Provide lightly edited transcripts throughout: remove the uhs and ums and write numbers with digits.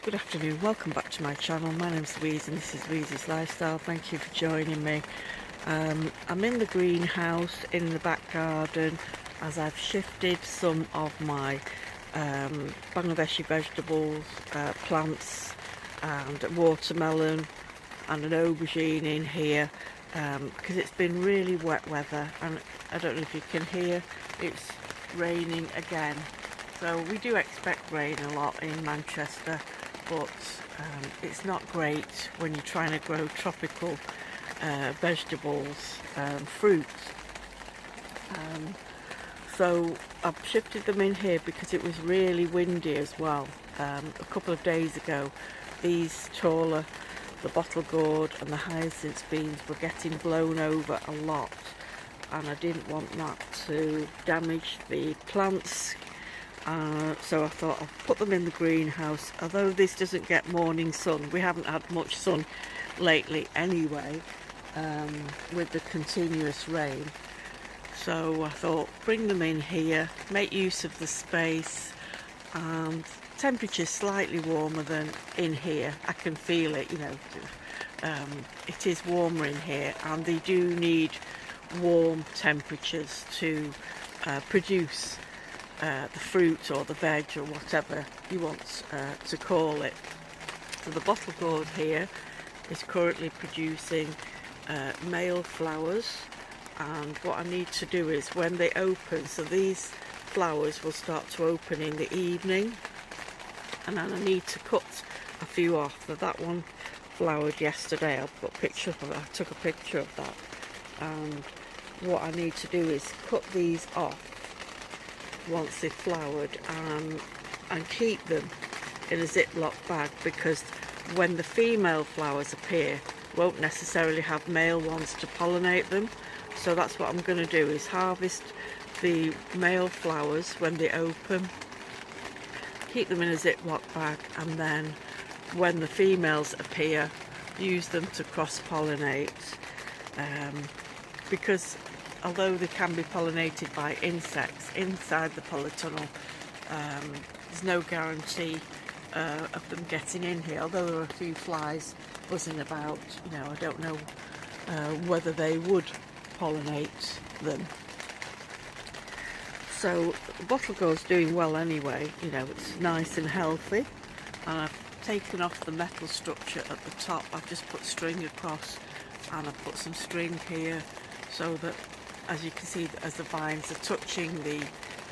Good afternoon, welcome back to my channel. My name's Louise and this is Louise's Lifestyle. Thank you for joining me. I'm in the greenhouse in the back garden as I've shifted some of my Bangladeshi vegetables, plants and a watermelon and an aubergine in here because it's been really wet weather, and I don't know if you can hear, it's raining again. So we do expect rain a lot in Manchester, but it's not great when you're trying to grow tropical vegetables, fruits. So I've shifted them in here because it was really windy as well. A couple of days ago, these taller, the bottle gourd and the hyacinth beans were getting blown over a lot, and I didn't want that to damage the plants. So I thought I'll put them in the greenhouse. Although this doesn't get morning sun, we haven't had much sun lately anyway, with the continuous rain. So I thought bring them in here, make use of the space, and temperature's slightly warmer than in here. I can feel it, you know, it is warmer in here, and they do need warm temperatures to produce the fruit or the veg or whatever you want to call it. So the bottle gourd here is currently producing male flowers, and what I need to do is when they open, so these flowers will start to open in the evening, and then I need to cut a few off. So that one flowered yesterday. I'll put a picture of it. I took a picture of that, and what I need to do is cut these off once they've flowered, and keep them in a Ziploc bag, because when the female flowers appear, won't necessarily have male ones to pollinate them. So that's what I'm going to do, is harvest the male flowers when they open, keep them in a Ziploc bag, and then when the females appear, use them to cross-pollinate, because although they can be pollinated by insects inside the polytunnel, there's no guarantee of them getting in here. Although there are a few flies buzzing about, you know, I don't know whether they would pollinate them. So the bottle gourd's doing well anyway, you know, it's nice and healthy, and I've taken off the metal structure at the top. I've just put string across, and I've put some string here so that, as you can see, as the vines are touching the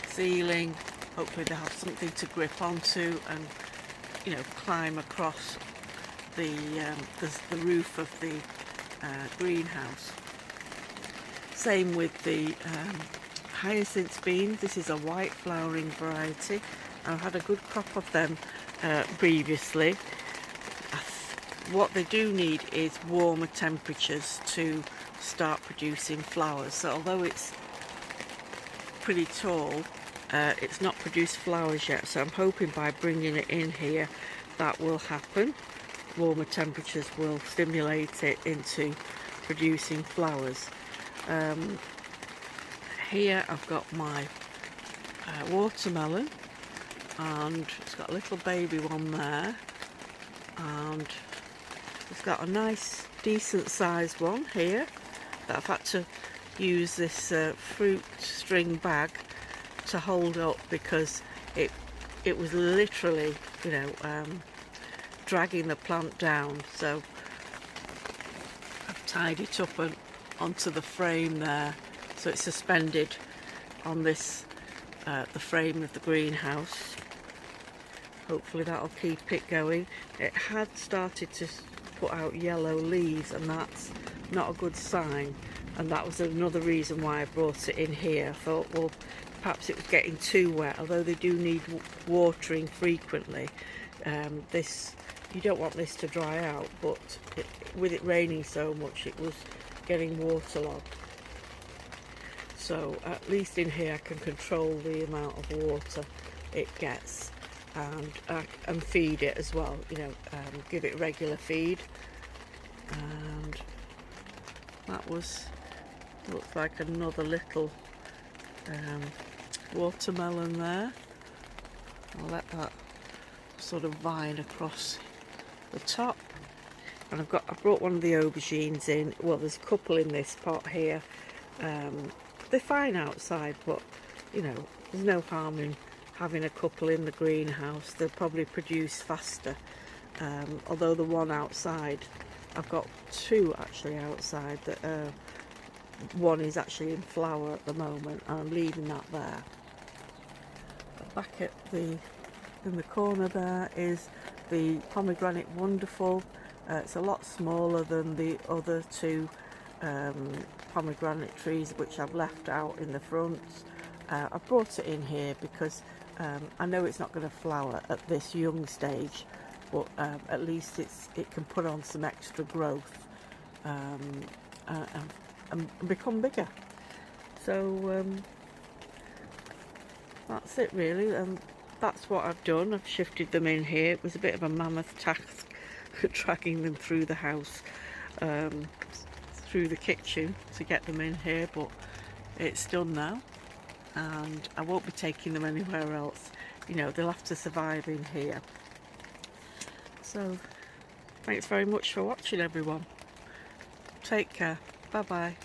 ceiling, hopefully they'll have something to grip onto and, you know, climb across the roof of the greenhouse. Same with the hyacinth beans. This is a white flowering variety. I've had a good crop of them previously. What they do need is warmer temperatures to start producing flowers. So although it's pretty tall, it's not produced flowers yet. So I'm hoping by bringing it in here that will happen. Warmer temperatures will stimulate it into producing flowers. Here I've got my watermelon, and it's got a little baby one there, and it's got a nice decent sized one here that I've had to use this fruit string bag to hold up, because it was literally, you know, dragging the plant down. So I've tied it up and onto the frame there, so it's suspended on this the frame of the greenhouse. Hopefully that'll keep it going. It had started to put out yellow leaves, and that's not a good sign, and that was another reason why I brought it in here. I thought, well, perhaps it was getting too wet, although they do need watering frequently. You don't want this to dry out, but with it raining so much, it was getting waterlogged. So at least in here I can control the amount of water it gets, and feed it as well, you know, give it regular feed. And that looks like another little watermelon there. I'll let that sort of vine across the top. And I brought one of the aubergines in. Well, there's a couple in this pot here. They're fine outside, but you know, there's no harm in having a couple in the greenhouse. They'll probably produce faster. Although the one outside, I've got two actually outside that one is actually in flower at the moment, and I'm leaving that there. But back at in the corner there is the pomegranate wonderful. It's a lot smaller than the other two pomegranate trees which I've left out in the front. I brought it in here because I know it's not going to flower at this young stage, but at least it can put on some extra growth and become bigger. So that's it really, and that's what I've done. I've shifted them in here. It was a bit of a mammoth task dragging them through the house, through the kitchen to get them in here, but it's done now, and I won't be taking them anywhere else. You know, they'll have to survive in here. So thanks very much for watching, everyone. Take care. Bye bye.